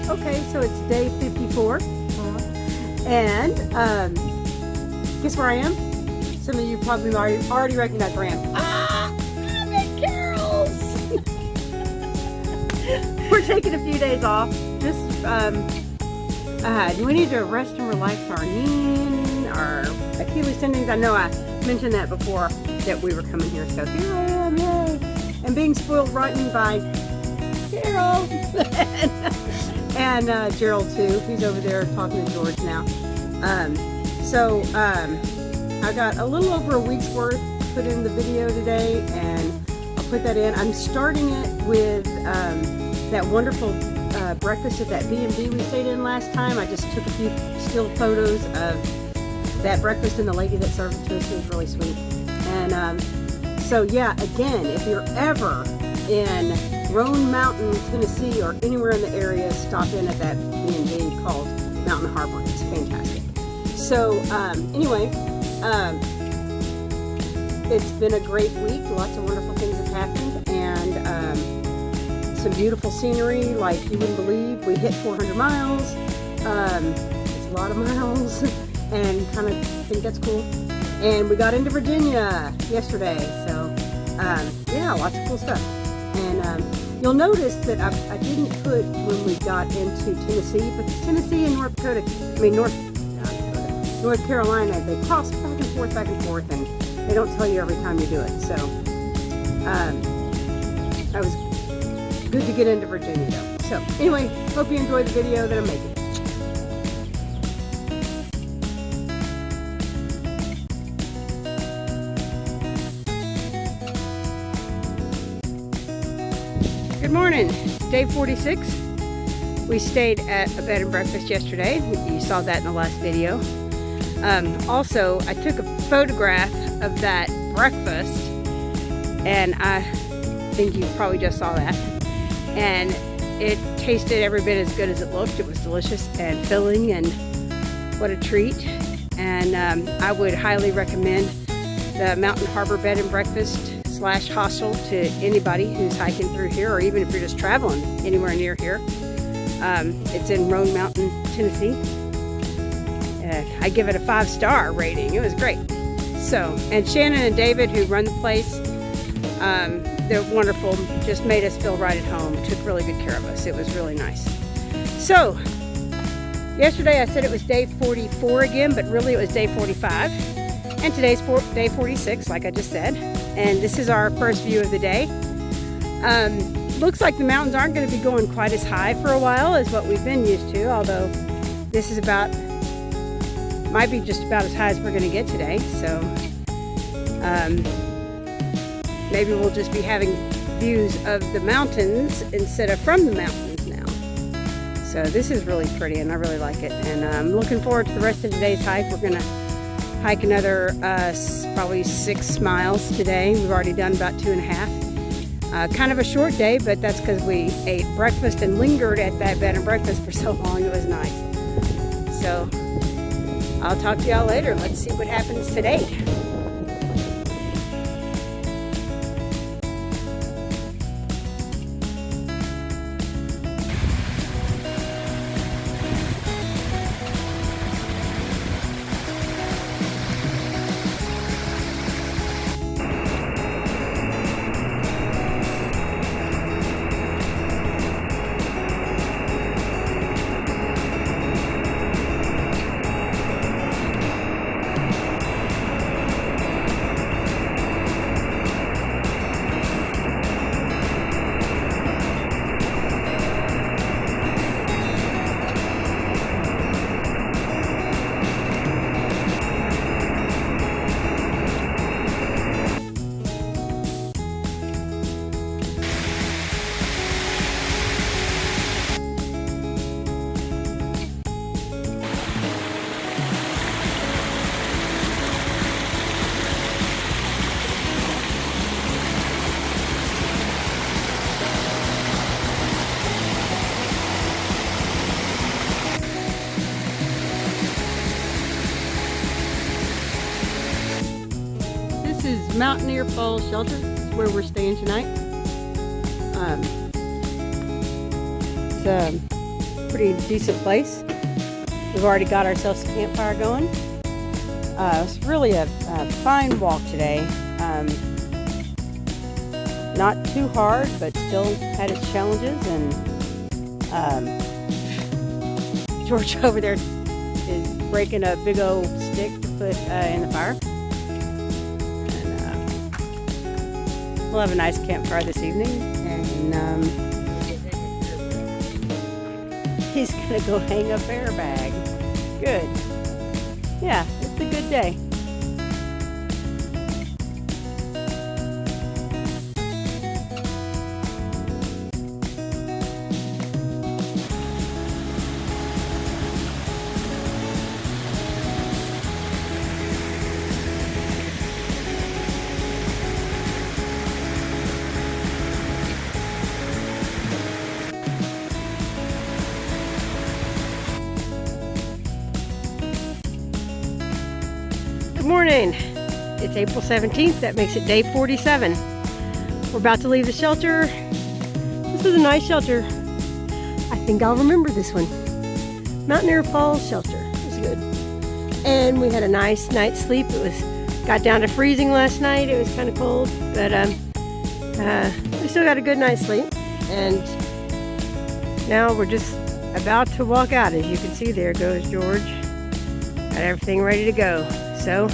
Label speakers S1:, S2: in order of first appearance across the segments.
S1: Okay, so it's day 54. And guess where I am? Some of you probably already recognize where I am. I'm at Carol's! We're taking a few days off. Just, we need to rest and relax our knee, our Achilles tendons. I know I mentioned that before that we were coming here, so here I am, yay! And being spoiled rotten by Carol and Gerald too. He's over there talking to George now. I got a little over a week's worth put in the video today, and I'll put that in. I'm starting it with that wonderful breakfast at that B&B we stayed in last time. I just took a few still photos of that breakfast and the lady that served it to us. It was really sweet. And so yeah, again, if you're ever in Roan Mountain, Tennessee, or anywhere in the area, stop in at that B&B called Mountain Harbor. It's fantastic. So anyway, it's been a great week. Lots of wonderful things have happened, and some beautiful scenery like you wouldn't believe. We hit 400 miles. It's a lot of miles, and kind of think that's cool. And we got into Virginia yesterday, so yeah, lots of cool stuff. And you'll notice that I didn't put when we got into Tennessee, because Tennessee and North Carolina, they cross back and forth, and they don't tell you every time you do it. So I was good to get into Virginia though. So anyway, hope you enjoyed the video that I'm making. Good morning, day 46. We stayed at a bed and breakfast yesterday. You saw that in the last video. Also, I took a photograph of that breakfast, and I think you probably just saw that. And it tasted every bit as good as it looked. It was delicious and filling, and what a treat. And I would highly recommend the Mountain Harbor Bed and Breakfast / hostel to anybody who's hiking through here, or even if you're just traveling anywhere near here. It's in Roan Mountain, Tennessee. I give it a 5-star rating. It was great. So, and Shannon and David, who run the place, they're wonderful. Just made us feel right at home. Took really good care of us. It was really nice. So, yesterday I said it was day 44 again, but really it was day 45. And today's day 46, like I just said. And this is our first view of the day. Looks like the mountains aren't going to be going quite as high for a while as what we've been used to, although this is might be just about as high as we're going to get today. So maybe we'll just be having views of the mountains instead of from the mountains now. So this is really pretty, and I really like it. And I'm looking forward to the rest of today's hike. We're going to hike another probably 6 miles today. We've already done about 2.5. Kind of a short day, but that's because we ate breakfast and lingered at that bed and breakfast for so long. It was nice. So I'll talk to y'all later. Let's see what happens today. Mountaineer Falls Shelter is where we're staying tonight. It's pretty decent place. We've already got ourselves a campfire going. It's really a fine walk today. Not too hard, but still had its challenges. And George over there is breaking a big old stick to put in the fire. And we'll have a nice campfire this evening. And he's gonna go hang a bear bag. Good. Yeah, it's a good day. Good morning. It's April 17th. That makes it day 47. We're about to leave the shelter. This was a nice shelter. I think I'll remember this one. Mountaineer Falls Shelter. It was good. And we had a nice night's sleep. Got down to freezing last night. It was kind of cold, but we still got a good night's sleep. And now we're just about to walk out. As you can see, there goes George. Got everything ready to go. So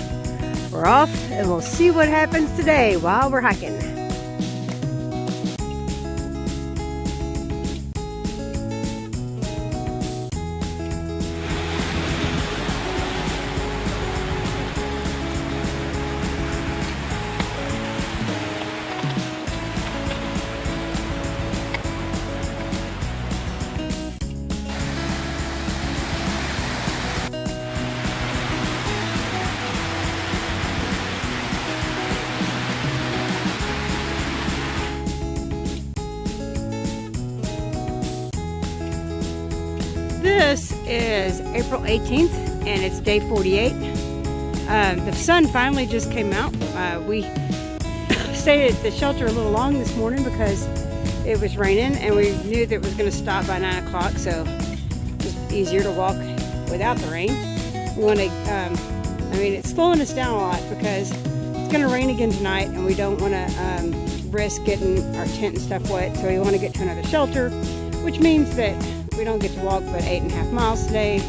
S1: we're off, and we'll see what happens today while we're hiking. This is April 18th, and it's day 48. The sun finally just came out. We stayed at the shelter a little long this morning because it was raining, and we knew that it was going to stop by 9 o'clock, so it was easier to walk without the rain. We want to, it's slowing us down a lot because it's going to rain again tonight, and we don't want to risk getting our tent and stuff wet, so we want to get to another shelter, which means that we don't get to walk but 8.5 miles today,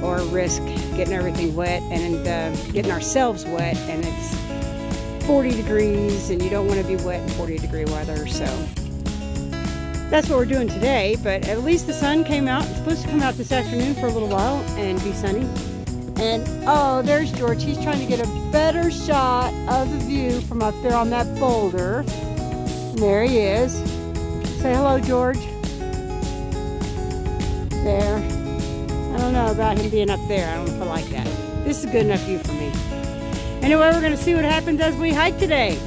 S1: or risk getting everything wet and getting ourselves wet, and it's 40 degrees and you don't want to be wet in 40-degree weather. So that's what we're doing today, but at least the sun came out. It's supposed to come out this afternoon for a little while and be sunny. And oh, there's George. He's trying to get a better shot of the view from up there on that boulder. And there he is. Say hello, George. There. I don't know about him being up there. I don't know if I like that. This is a good enough view for me. Anyway, we're going to see what happens as we hike today.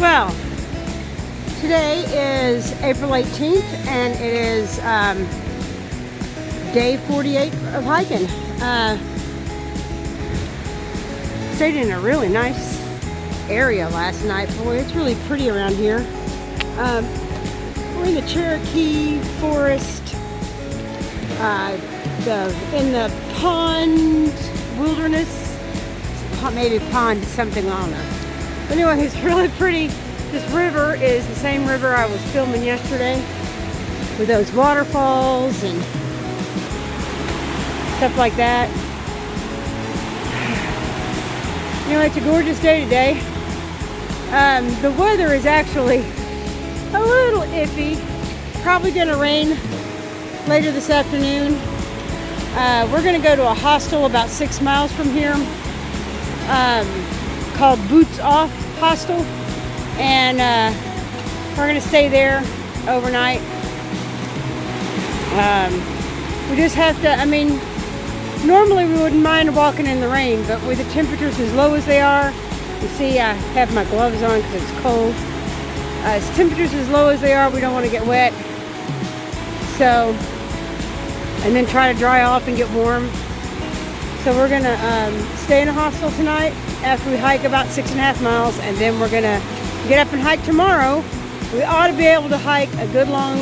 S1: Well, today is April 18th and it is day 48 of hiking. Stayed in a really nice area last night. Boy, it's really pretty around here. We're in the Cherokee Forest, in the pond wilderness. Maybe pond something longer. But anyway, it's really pretty. This river is the same river I was filming yesterday with those waterfalls and stuff like that. Anyway, it's a gorgeous day today. The weather is actually a little iffy. Probably going to rain later this afternoon. We're going to go to a hostel about 6 miles from here called Boots Off Hostel, and we're going to stay there overnight. We just have to, I mean, normally we wouldn't mind walking in the rain, but with the temperatures as low as they are, you see I have my gloves on because it's cold. As temperatures as low as they are, we don't want to get wet. So, and then try to dry off and get warm. So we're going to stay in a hostel tonight after we hike about 6.5 miles, and then we're going to get up and hike tomorrow. We ought to be able to hike a good long,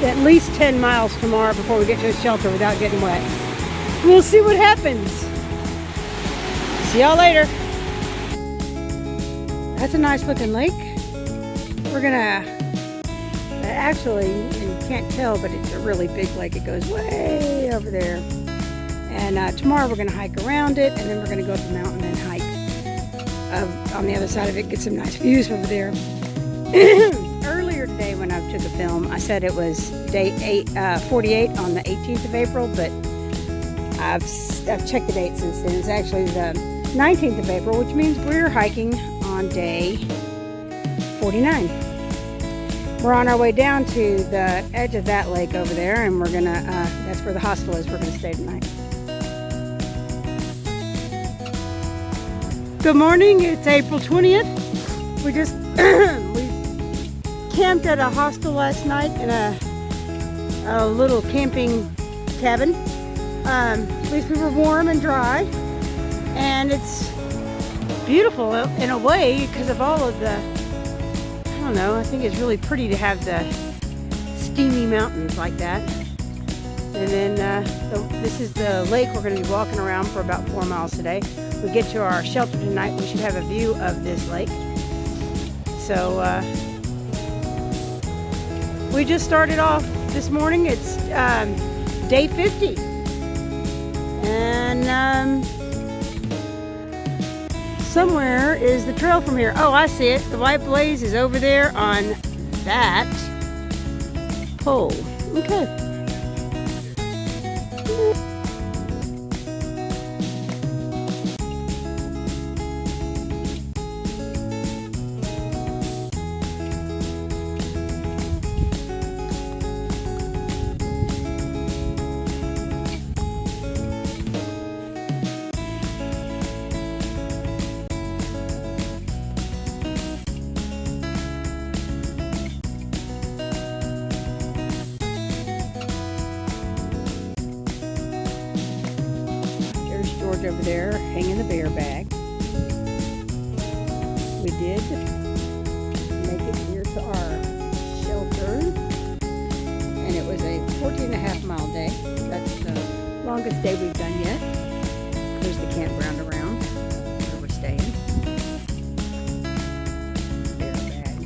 S1: at least 10 miles tomorrow before we get to a shelter without getting wet. We'll see what happens. See y'all later. That's a nice looking lake. We're going to, actually, you can't tell, but it's a really big lake. It goes way over there. And tomorrow we're going to hike around it, and then we're going to go up the mountain and hike on the other side of it, get some nice views over there. Earlier today when I took a film, I said it was day 48 on the 18th of April, but I've checked the date since then. It's actually the 19th of April, which means we're hiking on day 49. We're on our way down to the edge of that lake over there, and we're going to, that's where the hostel is. We're going to stay tonight. Good morning, it's April 20th. We just we camped at a hostel last night in a little camping cabin. At least we were warm and dry, and it's beautiful in a way because of all of the, I don't know, I think it's really pretty to have the steamy mountains like that. And then this is the lake we're going to be walking around for about 4 miles today. We get to our shelter tonight, we should have a view of this lake. So we just started off this morning. It's day 50. And somewhere is the trail from here. Oh, I see it. The white blaze is over there on that pole. Okay. Over there hanging the bear bag. We did make it here to our shelter, and it was a 14.5 mile day. That's the longest day we've done yet. There's the campground around where we're staying. Bear bag.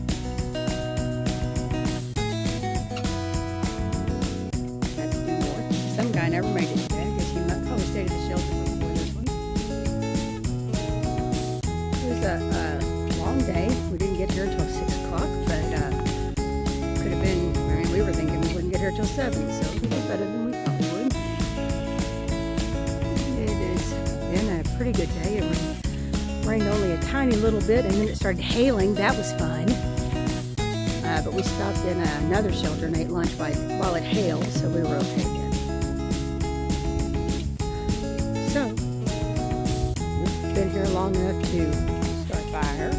S1: That's due north. Some guy never made it today. I guess he might probably stayed at the shelter before this one. It was a long day. We didn't get here until 6 o'clock, but could have been, I mean, we were thinking we wouldn't get here till 7, so we did better than we thought we would. It has been a pretty good day. It rained only a tiny little bit, and then it started hailing. That was fun. But we stopped in another shelter and ate lunch while it hailed, so we were okay again. So, we've been here long enough to start fire.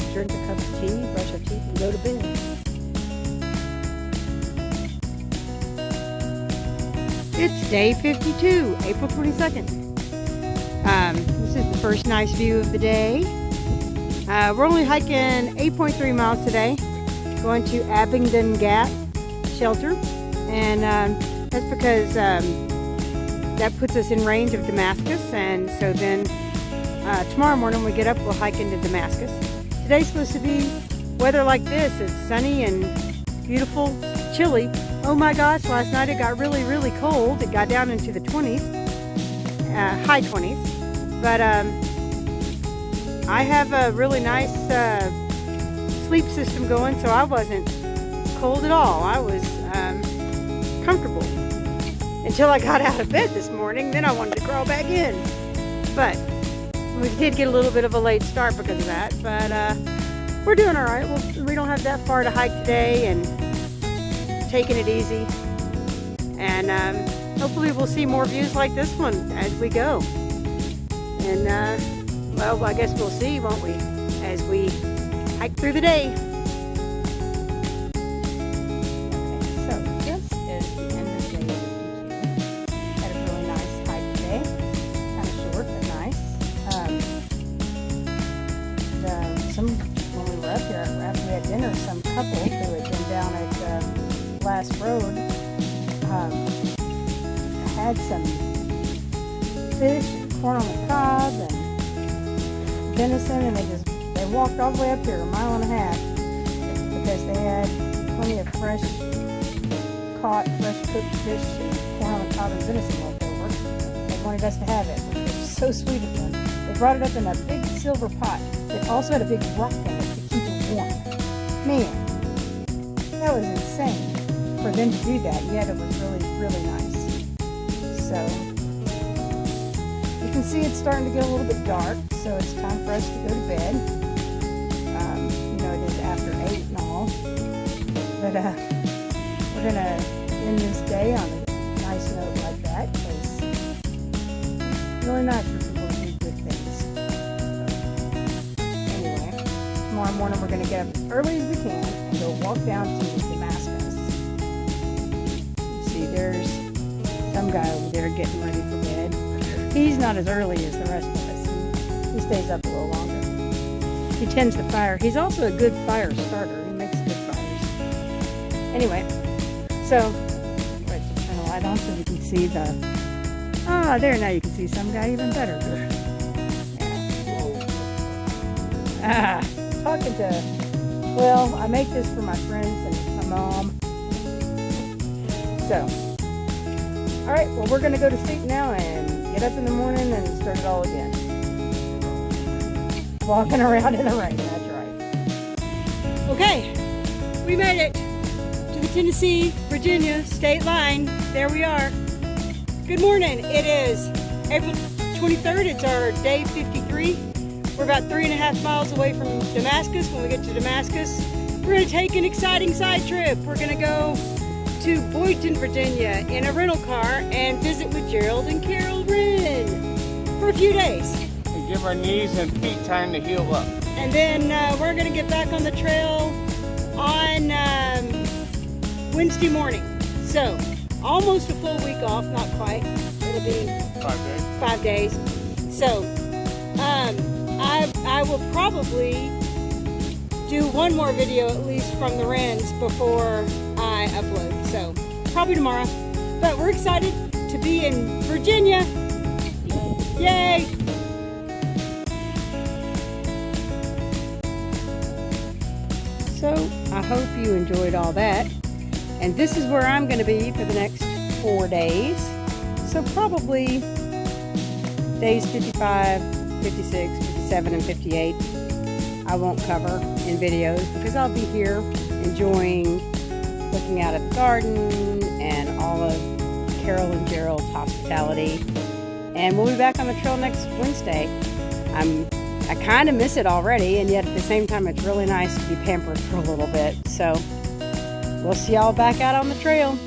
S1: sort of drink a cup of tea, brush our teeth, and go to bed. It's day 52, April 22nd. This is the first nice view of the day. We're only hiking 8.3 miles today, going to Abingdon Gap Shelter, and that's because that puts us in range of Damascus, and so then tomorrow morning when we get up, we'll hike into Damascus. Today's supposed to be weather like this. It's sunny and beautiful, chilly. Oh my gosh, last night it got really, really cold. It got down into the 20s, high 20s. But I have a really nice sleep system going, so I wasn't cold at all. I was comfortable until I got out of bed this morning. Then I wanted to crawl back in. But we did get a little bit of a late start because of that. But we're doing all right. We don't have that far to hike today, and taking it easy. And hopefully we'll see more views like this one as we go. And well, I guess we'll see, won't we, as we hike through the day. Okay, so this is the end of day 52. Had a really nice hike today. Kind of short, but nice. When we were up here, after we had dinner, some couple who had been down at last road had some fish, corn on the cob, and venison, and they walked all the way up here, 1.5 miles, because they had plenty of fresh cooked fish, and corn on the cob and venison left over. They wanted us to have it, which was so sweet of them. They brought it up in a big silver pot that also had a big rock in it to keep it warm. Man, that was insane for them to do that, yet it was really, really nice. So you can see it's starting to get a little bit dark, so it's time for us to go to bed. You know, it is after 8 and all, but we're gonna end this day on a nice note like that, because it's really nice for people to do good things. So, anyway, tomorrow morning we're gonna get up as early as we can and go walk down to Damascus. See, there's some guy over there getting ready for bed. He's not as early as the rest of us. He stays up a little longer. He tends the fire. He's also a good fire starter. He makes good fires. Anyway, so let's turn the light on so we can see the... Ah, there, now you can see some guy even better. Yeah. Talking to... Well, I make this for my friends and my mom. So... Alright, well, we're going to go to sleep now and get up in the morning and start it all again. Walking around in the rain, that's right. Okay, we made it to the Tennessee-Virginia state line. There we are. Good morning. It is April 23rd. It's our day 53. We're about 3.5 miles away from Damascus. When we get to Damascus, we're going to take an exciting side trip. We're going to go to Boynton, Virginia in a rental car and visit with Gerald and Carol Wren for a few days.
S2: And give our knees and feet time to heal up.
S1: And then we're going to get back on the trail on Wednesday morning. So, almost a full week off, not quite. It'll be 5 days. So, I will probably do one more video at least from the Wrens before I upload. So, probably tomorrow. But we're excited to be in Virginia. Yay! So, I hope you enjoyed all that. And this is where I'm going to be for the next 4 days. So probably days 55, 56, 57, and 58 I won't cover in videos because I'll be here enjoying looking out at the garden and all of Carol and Gerald's hospitality. And we'll be back on the trail next Wednesday. I kind of miss it already, and yet at the same time it's really nice to be pampered for a little bit. So we'll see y'all back out on the trail.